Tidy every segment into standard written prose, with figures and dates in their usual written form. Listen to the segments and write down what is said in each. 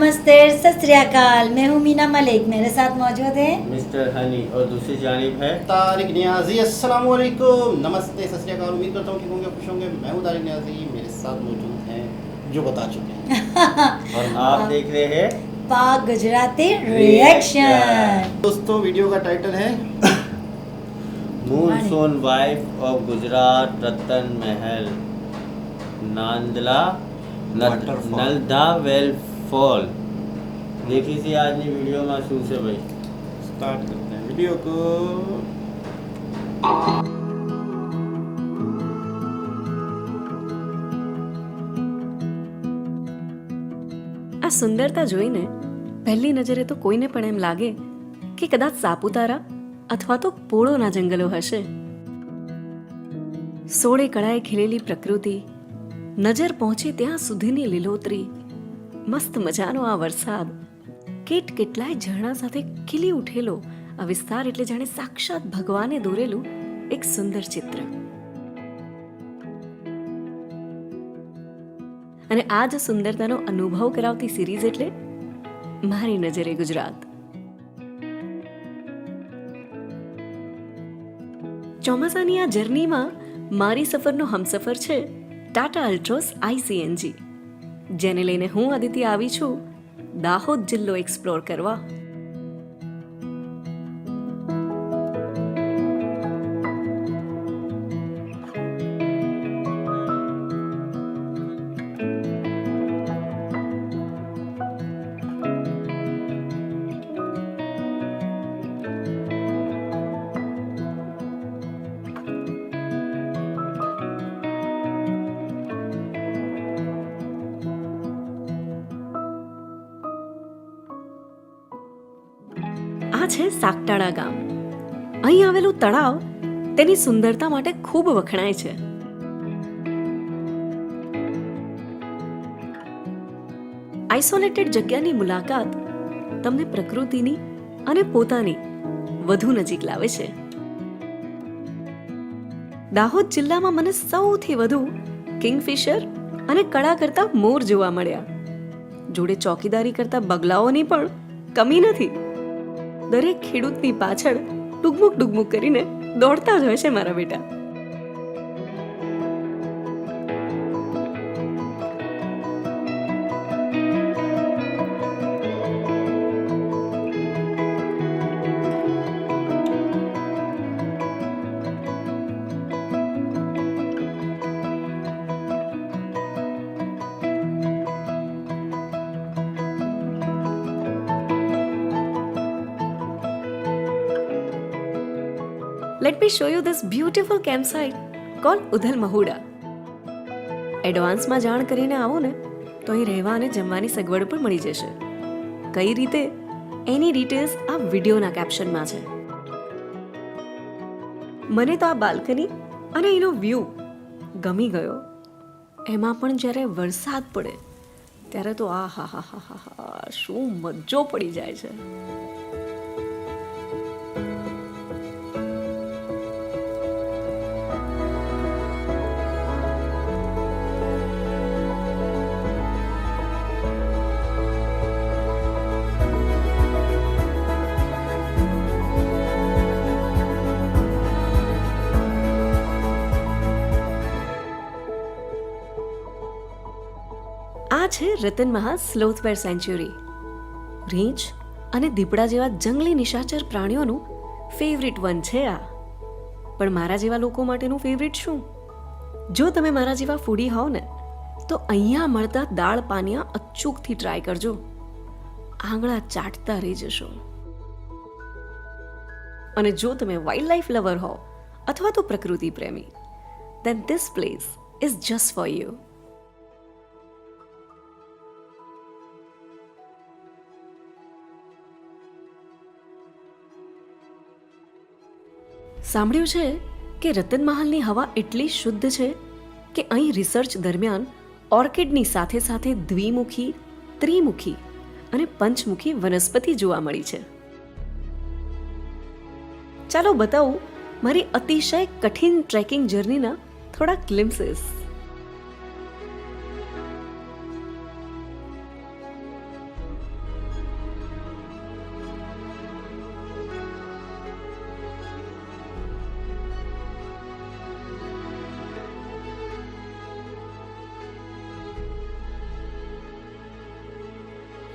नमस्ते, सत श्री अकाल। मैं हूँ मीना मलिक, मेरे साथ मौजूद है मिस्टर हनी और दूसरी जानिब है तारिक नियाजी। अस्सलाम वालेकुम, नमस्ते, सत श्री अकाल। उम्मीद करता हूँ ठीक होंगे, खुश होंगे। मैं हूँ तारिक नियाजी, मेरे साथ मौजूद हैं जो बता चुके हैं। और आप देख रहे हैं पाक गुजराती रिएक्शन। दोस्तों, वीडियो का टाइटल है monsoon wife of Gujarat Ratan Mahal Nandla Waterfall. Nalda well fall. देखी थी आज की वीडियो में शू से भाई। स्टार्ट करते हैं वीडियो को। આ સુંદરતા જોઈને પહેલી નજરે તો કોઈને પણ એમ લાગે કે કદાચ સાપુતારા અથવા તો પોળોના જંગલો હશે. સોળે કળાએ ખીલેલી પ્રકૃતિ, નજર પહોંચે ત્યાં સુધીની લીલોતરી, મસ્ત મજાનો આ વરસાદ, કેટલાય ઝરણા સાથે ખીલી ઉઠેલો આ વિસ્તાર એટલે જાણે સાક્ષાત ભગવાને દોરેલું એક સુંદર ચિત્ર. અને આ જ સુંદરતાનો અનુભવ કરાવતી સિરીઝ એટલે મારી નજરે ગુજરાત. ચોમાસાની આ જર્નીમાં મારી સફરનો હમસફર છે ટાટા અલ્ટ્રોસ ICNG, જેને લઈને હું આદિત્ય આવી છું દાહોદ જિલ્લો એક્સપ્લોર કરવા. આ છે સાગટાળા ગામ. અહીં આવેલું તળાવ તેની સુંદરતા માટે ખૂબ વખણાય છે. આઇસોલેટેડ જગ્યાની મુલાકાત તમને પ્રકૃતિની અને પોતાની વધુ નજીક લાવે છે. દાહોદ જિલ્લામાં મને સૌથી વધુ કિંગફિશર અને કળા કરતા મોર જોવા મળ્યા. જોડે ચોકીદારી કરતા બગલાઓની પણ કમી નથી. દરેક ખેડૂતની પાછળ ડુગમુક કરીને દોડતા જ હોય છે મારા બેટા. Let me show you this beautiful campsite called ઉધલ Mahuda. એડવાન્સમાં જાણ કરીને આવો ને તો અહીં રહેવા અને જમવાની સગવડ પણ મળી જશે. કઈ રીતે એની ડિટેલ્સ આ વિડીયોના કેપ્શનમાં છે. મને તો આ બાલ્કની અને એનો વ્યૂ ગમી ગયો. એમાં પણ જ્યારે વરસાદ પડે ત્યારે તો આ હા શું મજો પડી જાય છે. આ છે રતન મહાલ સ્લોથ બેર સેન્ચ્યુરી. રીંછ અને દીપડા જેવા જંગલી નિશાચર પ્રાણીઓનું ફેવરિટ વન છે આ. પણ મારા જેવા લોકો માટેનું ફેવરિટ શું? જો તમે મારા જેવા ફૂડી હોવ ને તો અહીંયા મળતા દાળ પાનિયા અચૂકથી ટ્રાય કરજો. આંગળા ચાટતા રહી જશો. અને જો તમે વાઇલ્ડ લાઈફ લવર હો અથવા તો પ્રકૃતિ પ્રેમી, then this place is just for you. સાંભળ્યું છે કે રતન મહાલની હવા એટલી શુદ્ધ છે કે અહીં રિસર્ચ દરમિયાન ઓર્કિડની સાથે સાથે દ્વિમુખી, ત્રિમુખી અને પંચમુખી વનસ્પતિ જોવા મળી છે. ચાલો બતાવું મારી અતિશય કઠિન ટ્રેકિંગ જર્નીના થોડા ગ્લિમ્પસીસ.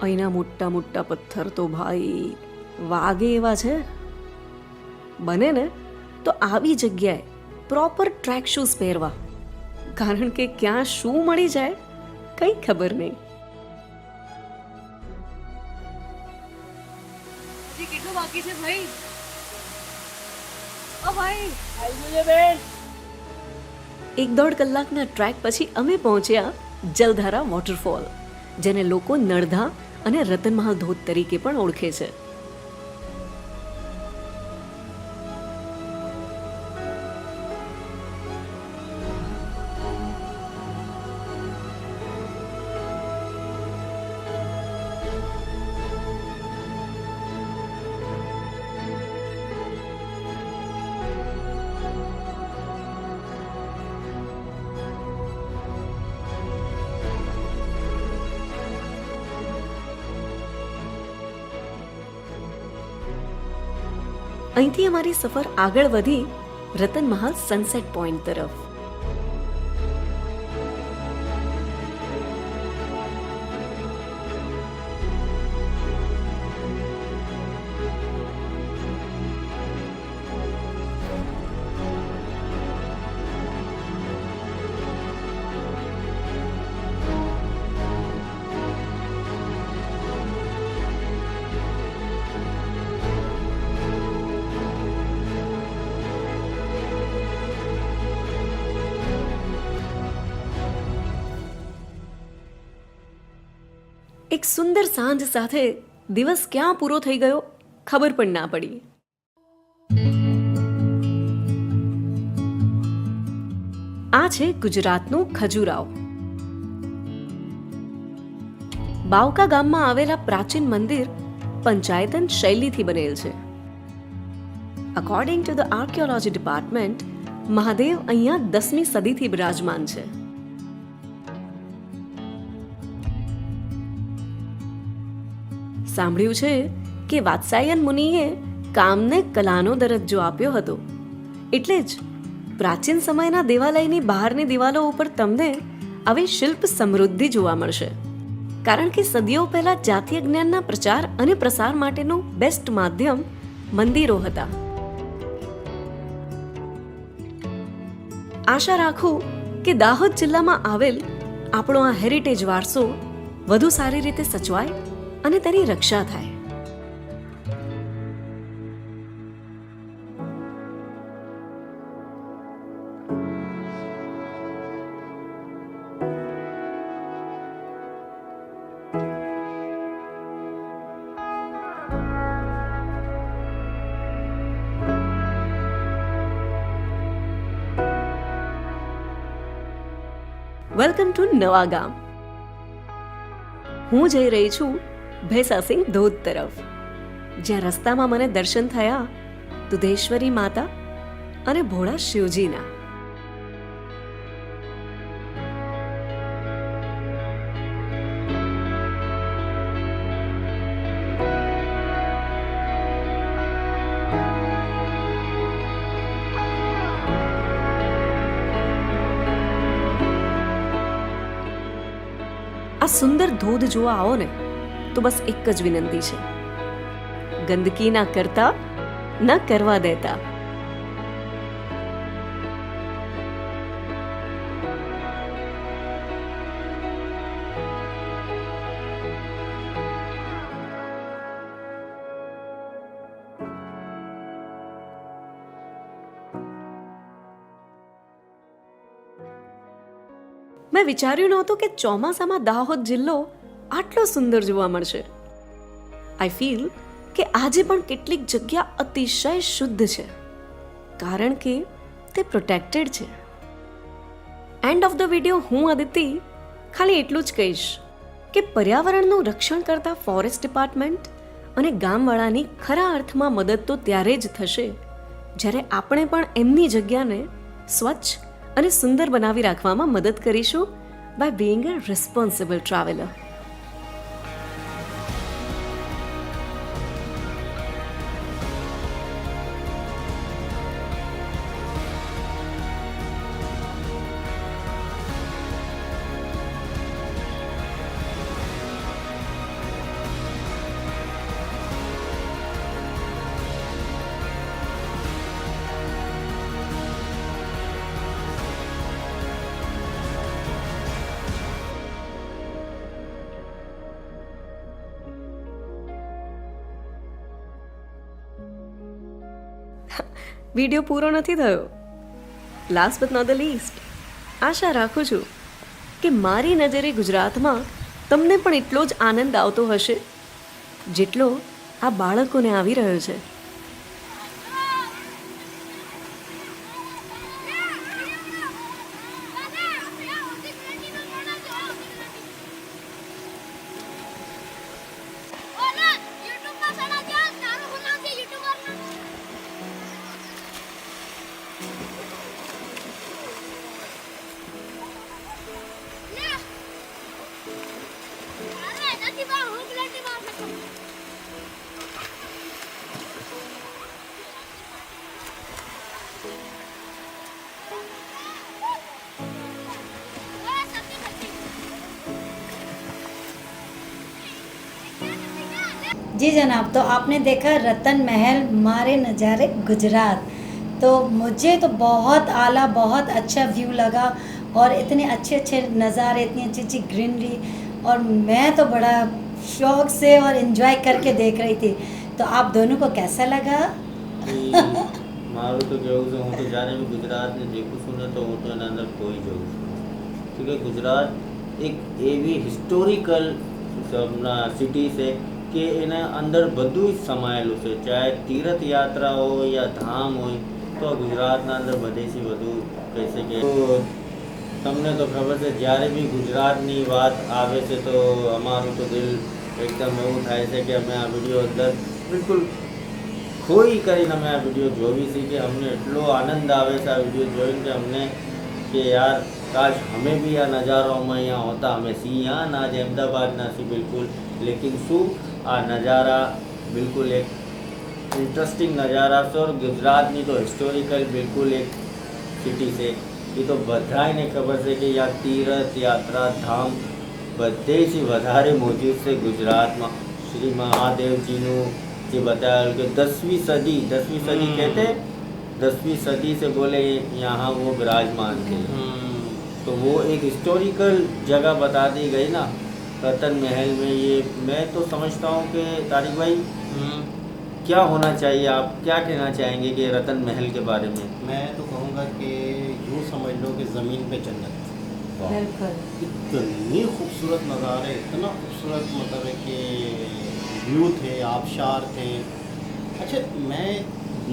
અહીંના મોટા મોટા પથ્થર તો ભાઈ વાગે એવા છે. બને ને તો આવી જગ્યાએ પ્રોપર ટ્રેક શૂઝ પહેરવા, કારણ કે ક્યાં શું મળી જાય કંઈ ખબર નહીં. કેટલું બાકી છે ભાઈ? ઓ ભાઈ, 1.5 કલાકના ટ્રેક પછી અમે પહોંચ્યા જલધારા વોટરફોલ, જેને લોકો નળધા અને રતનમહાલ ધોધ તરીકે પણ ઓળખે છે. અહીંથી અમારી સફર આગળ વધી રતનમહાલ સનસેટ પોઈન્ટ તરફ. એક સુંદર સાંજ સાથે દિવસ ક્યાં પૂરો થઈ ગયો ખબર પણ ના પડી. આ છે ગુજરાતનું ખજુરાવ. બાવકા ગામમાં આવેલા પ્રાચીન મંદિર પંચાયતન શૈલીથી બનેલ છે. According to the archaeology department, Mahadev અહીંયા 10મી સદીથી બિરાજમાન છે. સાંભળ્યું છે કે વાત્સાયન મુનિએ કામને કલાનો દરજ્જો આપ્યો હતો, એટલે જ પ્રાચીન સમયના દેવાલયની બહારની દિવાલો ઉપર તમને આવી શિલ્પ સમૃદ્ધિ જોવા મળશે, કારણ કે સદીઓ પહેલા જાતીય જ્ઞાનના પ્રચાર અને પ્રસાર માટેનું બેસ્ટ માધ્યમ મંદિરો હતા. આશા રાખું કે દાહોદ જિલ્લામાં આવેલ આપણો આ હેરિટેજ વારસો વધુ સારી રીતે સચવાય અને તેની રક્ષા થાય. વેલકમ ટુ નવા ગામ. હું જઈ રહી છું ભેસાસિંહ ધોધ તરફ, જ્યાં રસ્તામાં મને દર્શન થયા દુધેશ્વરી માતા અને ભોળા શિવજીના. આ સુંદર ધોધ જોવા આવો ને તો બસ એક જ વિનંતી છે, ગંદકી ના કરતા ના કરવા દેતા. મેં વિચાર્યું નહોતું કે ચોમાસામાં દાહોદ જિલ્લો આટલો સુંદર જોવા મળશે. આઈ ફીલ કે આજે પણ કેટલીક જગ્યા અતિશય શુદ્ધ છે, કારણ કે તે પ્રોટેક્ટેડ છે. એન્ડ ઓફ ધ વિડીયો હું અદિતિ ખાલી એટલું જ કહીશ કે પર્યાવરણનું રક્ષણ કરતા ફોરેસ્ટ ડિપાર્ટમેન્ટ અને ગામવાળાની ખરા અર્થમાં મદદ તો ત્યારે જ થશે જ્યારે આપણે પણ એમની જગ્યાને સ્વચ્છ અને સુંદર બનાવી રાખવામાં મદદ કરીશું by being a responsible traveller. Video પૂરો નથી થયો. Last but not the least, આશા રાખું છું કે મારી નજરે ગુજરાતમાં તમને પણ એટલો જ આનંદ આવતો હશે જેટલો આ બાળકોને આવી રહ્યો છે. जी जनाब, तो आपने देखा रतन महल मारे नज़ारे गुजरात. तो मुझे तो बहुत आला, बहुत अच्छा व्यू लगा और इतने अच्छे अच्छे नज़ारे, इतनी अच्छी अच्छी ग्रीनरी, और मैं तो बड़ा शौक से और इन्जॉय करके देख रही थी. तो आप दोनों को कैसा लगा? મારું તો કેવું છે, હું તો જ્યારે બી ગુજરાતને દેખું છું ને તો હું તો એના અંદર કોઈ જોઉં છું કે ગુજરાત એક એવી હિસ્ટોરિકલ સિટી છે કે એના અંદર બધું જ સમાયેલું છે. ચાહે તીર્થ યાત્રા હોય યા ધામ હોય તો ગુજરાતના અંદર બધેથી વધુ કહેશે કે તમને તો ખબર છે, જ્યારે બી ગુજરાતની વાત આવે છે તો અમારું તો દિલ એકદમ એવું થાય છે કે અમે આ વિડીયો અંદર બિલકુલ ખોઈ કરીને અમે આ વિડીયો જોવી છે કે અમને એટલો આનંદ આવે છે આ વિડીયો જોઈને કે અમને કે યાર કાશ અમે બી આ નજારાઓમાં અહીંયા હોતા. અમે સી यहाँ ना आज अहमदाबादના સી બિલકુલ, લેકિન શું આ નજારા બિલકુલ એક ઇન્ટરેસ્ટિંગ નજારા છે. और ગુજરાતની તો હિસ્ટોરિકલ બિલકુલ એક સિટી છે. એ તો બધાને ખબર છે કે યા તીર્થ યાત્રા ધામ બધેથી વધારે મોજૂદ છે ગુજરાતમાં. શ્રી મહાદેવજીનું જે बताया कि 10वीं सदी कहते 10वीं सदी से बोले यहाँ वो विराजमान थे. तो वो एक हिस्टोरिकल जगह बता दी गई ना रतन महल में. ये मैं तो समझता हूँ कि तारिक भाई क्या होना चाहिए, आप क्या कहना चाहेंगे कि रतन महल के बारे में? मैं तो कहूँगा कि यूँ समझ लो कि ज़मीन पे जन्नत. बिल्कुल. इतनी खूबसूरत नज़ारे, इतना खूबसूरत मतलब है कि व्यू थे, आबशार थे. अच्छा, मैं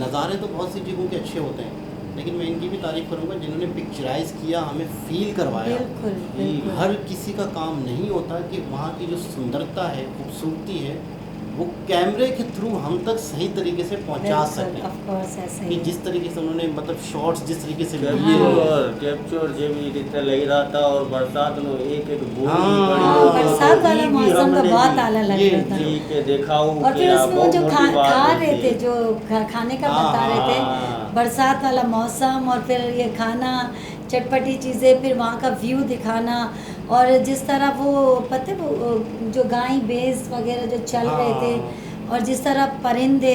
नज़ारे तो बहुत सी जगहों के अच्छे होते हैं, लेकिन मैं इनकी भी तारीफ़ करूँगा जिन्होंने पिक्चराइज़ किया, हमें फील करवाया. बिल्कुल, बिल्कुल. हर किसी का काम नहीं होता कि वहाँ की जो सुंदरता है, खूबसूरती है, वो कैमरे के थ्रू हम तक सही तरीके से पहुँचा सकें. ऑफ कोर्स ऐसा कि ही. जिस तरीके से उन्होंने मतलब शॉट्स जिस तरीके से लिए કેપ્ચર જેવી રીતે લઈ રહ્યા હતા. और बरसातનો એક એક બૂંદ हाँ, પડી हाँ, તો बरसात वाला ये भी मौसम तो हमने बहुत जी- आला लग ये रहा था. जी के दिखाऊं और कि फिर आप उसमें वो बहुत जो मोटी बात खा होती रहे है. थे, जो खाने का हाँ, बता रहे थे, हाँ. बरसात वाला मौसम और फिर ये खाना, चटपटी चीज़ें, फिर वहाँ का व्यू दिखाना, और जिस तरह वो पता है वो जो गाय भैंस वगैरह जो चल रहे थे, और जिस तरह परिंदे,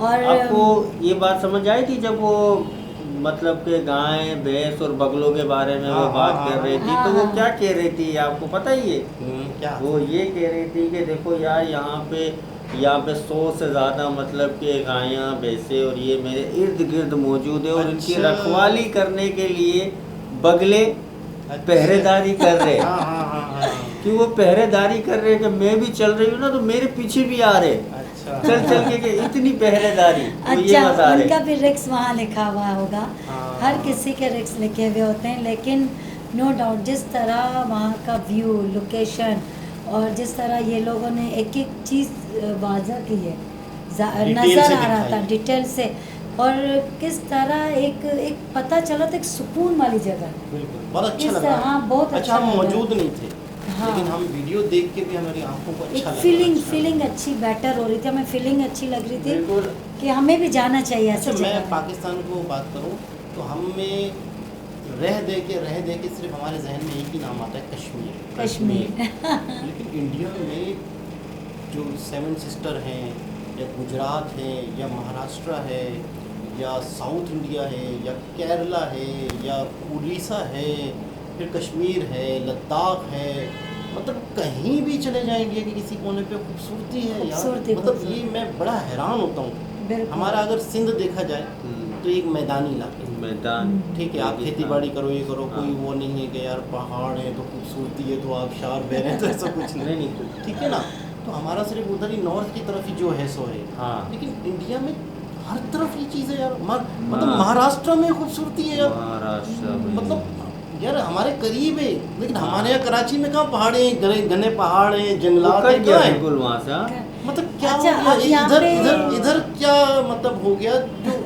और आपको ये बात समझ आई थी जब वो मतलब कि गाय भैंस और बगलों के बारे में वो हाँ, बात हाँ, कर रही थी, हाँ, तो वो हाँ. क्या कह रही थी आपको पता ही है? क्या वो ये कह रही थी कि देखो यार यहाँ पे 100 से ज़्यादा मतलब कि गायाँ भैंसे और ये मेरे इर्द गिर्द मौजूद है, और इनकी अच्छा. रखवाली करने के लिए बगले अच्छा. पहरेदारी कर रहे हैं. हाँ हाँ हाँ हाँ. कि वो पहरेदारी कर रहे हैं कि मैं भी चल रही हूँ ना तो मेरे पीछे भी आ रहे, अच्छा. चल चल के कि इतनी पहरेदारी. तो ये अच्छा, बता उनका रहे. भी रिक्स वहाँ लिखा हुआ होगा. हाँ. हर किसी के रिक्स लिखे हुए होते हैं, लेकिन नो डाउट जिस तरह वहाँ का व्यू, लोकेशन, और जिस तरह ये लोगों ने एक एक चीज़ वाज़ा की है, डिटेल नज़र से आ रहा था दिखाई. डिटेल से, और किस तरह एक पता चला था, एक सुकून वाली जगह. बिल्कुल बहुत अच्छा किस लगा. तरह, हाँ, बहुत अच्छा, हम अच्छा लगा. मौजूद नहीं थे, हाँ. लेकिन हम वीडियो देख के भी हमारी आंखों को एक अच्छा लगा. फीलिंग अच्छा. फीलिंग अच्छी बेटर हो रही थी, हमें फीलिंग अच्छी लग रही थी बिल्कुल. कि हमें भी जाना चाहिए ऐसे अच्छा, मैं जगह. पाकिस्तान को बात करूं तो हमें रह दे के सिर्फ हमारे जहन में एक ही नाम आता है, कश्मीर. कश्मीर. लेकिन इंडिया में जो 7 सिस्टर हैं, या गुजरात है, या महाराष्ट्र है, या साउथ इंडिया है, या केरला है, या उड़ीसा है, फिर कश्मीर है, लद्दाख है, मतलब कहीं भी चले जाए इंडिया के किसी कोने पे खूबसूरती है यार, खूबसूरती, मतलब खूबसूरती। ये मैं बड़ा हैरान होता हूँ। बिल्कुल। हमारा अगर सिंध देखा जाए तो एक मैदानी इलाका है, मैदान ठीक है, आप खेती बाड़ी करो, ये करो, कोई वो नहीं है कि यार पहाड़ है तो खूबसूरती है तो आप शार बह रहे हैं, तो ऐसा कुछ नहीं नहीं, नहीं कुछ ठीक है ना। तो हमारा सिर्फ उधर ही नॉर्थ की तरफ ही जो है सो है, हाँ। लेकिन इंडिया में हर तरफ ये चीज़ है यार। मतलब हाँ। महाराष्ट्र में खूबसूरती है यार, महाराष्ट्र में मतलब यार हमारे करीब है, लेकिन हमारे यहाँ कराची में कहाँ पहाड़े हैं, घने घने पहाड़ हैं, जंगलात कट हैं, गया कहाँ है? बिल्कुल वहाँ से, हाँ। मतलब क्या अच्छा, हो गया अब यहाँ इधर पे- इधर इधर क्या मतलब हो गया जो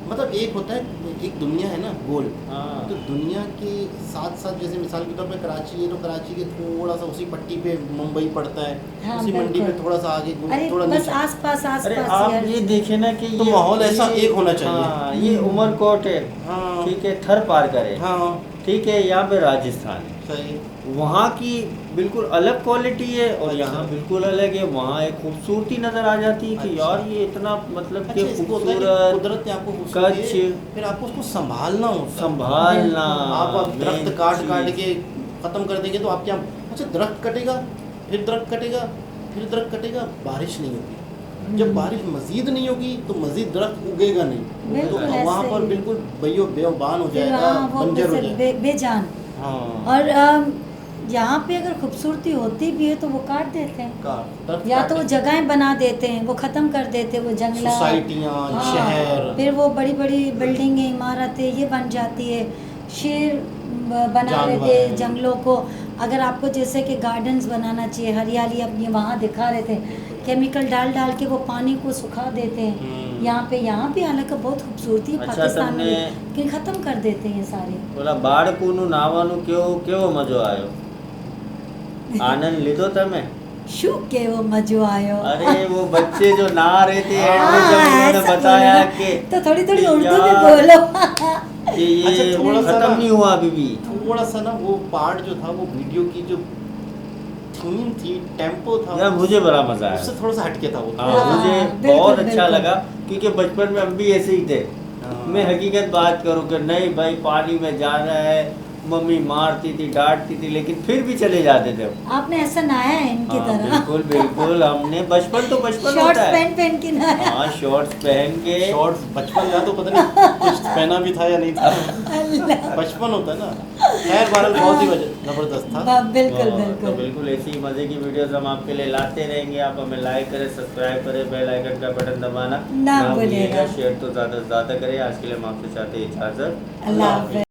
मतलब एक होता है, एक दुनिया है ना गोल, हाँ। तो दुनिया के साथ साथ जैसे मिसाल के तौर पे कराची है तो कराची के थोड़ा सा उसी पट्टी पे मुंबई पड़ता है, हाँ, उसी मंडी पे बिल्कुल। थोड़ा सा आगे अरे थोड़ा बस नीचे। आसपास अरे आसपास आप यार। ये देखे ना कि तो ये माहौल ऐसा ये- एक होना चाहिए। हाँ, ये उमरकोट है, हाँ ठीक है, थर पार करे, हाँ ठीक है, यहाँ पे राजस्थान है, सही, वहाँ की बिल्कुल अलग क्वालिटी है और अच्छा। यहाँ बिल्कुल अलग है। वहाँ एक खूबसूरती नजर आ जाती है कि अच्छा। यार ये इतना मतलब अच्छा कि इसको होता है कि खूबसूरत, कुदरत ने आपको खूबसूरती कच्छ, दी, फिर आपको उसको संभालना होता है। संभालना, आप दरख्त main काट चीज़। के खत्म कर देंगे तो आप क्या, अच्छा दरख्त कटेगा, फिर दरख्त कटेगा, फिर दरख्त कटेगा, बारिश नहीं होगी, जब बारिश मजीद नहीं होगी तो मजीद दरख्त उगेगा नहीं, तो बिल्कुल वहाँ ऐसे पर ही। बिल्कुल बेबान हो फिर जाएगा, वहाँ वो बंजर हो फिर जाएगा। बेजान। हाँ और यहाँ पे अगर खूबसूरती होती भी है तो वो काट देते हैं, दरख्त या तो वो काटे। जगहें बना देते हैं, वो ख़त्म कर देते हैं, वो जंगला, सोसाइटियाँ, हाँ, शहर, फिर वो बड़ी बड़ी बिल्डिंगें, इमारतें ये बन जाती है। शेर बना जानवर देते हैं। जंगलों को। अगर आपको जैसे कि गार्डन्स बनाना चाहिए, हरियाली अपनी वहाँ दिखा रहे थे, केमिकल डाल डाल के वो पानी को सुखा देते हैं। यहाँ पे हालांकि बहुत खूबसूरती है अच्छा, पाकिस्तान में, तुमने- लेकिन ख़त्म कर देते हैं ये सारे। बोला बाળકુનું નાવાનું કેવો મજો આવ્યો, આનંદ લીધો તમે? शू के वो मजो आयो। अरे वो बच्चे जो नहा रहे थे हाँ, एंड में जब उन्होंने ऐसा बताया बोलो ना, कि तो थोड़ी थोड़ी कि उर्दू भी यार, बोलो। कि ये अच्छा, थोड़ा सा खत्म ना- नहीं हुआ अभी भी। थोड़ा सा ना वो पार्ट जो था, वो वीडियो की जो थीम थी, टेम्पो था, यार मुझे बड़ा मजा आया। उससे थोड़ा सा हटके था वो। हाँ, हाँ, मुझे बिल्कुल, बहुत अच्छा बिल्कुल। लगा क्योंकि बचपन में हम भी ऐसे ही थे। हाँ। मैं हकीकत बात करूँ कि नहीं भाई पानी में जाना है, मम्मी मारती थी, डांटती थी, लेकिन फिर भी चले जाते थे। आपने ऐसा नहाया है इनकी हाँ, तरह? बिल्कुल बिल्कुल, हमने बचपन तो बचपन शॉर्ट्स होता है। पहन पहन के नहाया। हाँ, शॉर्ट्स पहन के शॉर्ट्स बचपन का तो पता नहीं कुछ पहना भी था या नहीं था, अल्लाह। बचपन होता है ना। खैर बहरहाल बहुत ही जबरदस्त था। बिल्कुल तो बिल्कुल। बिल्कुल ऐसी ही मजे की वीडियोस हम आपके लिए लाते रहेंगे। आप हमें लाइक करें, सब्सक्राइब करें, बेल आइकन का बटन दबाना ना भूलिएगा, भूलिएगा। शेयर तो ज़्यादा से ज़्यादा करें। आज के लिए हम आपसे चाहते हैं इजाज़त। अल्लाह हाफ़िज़।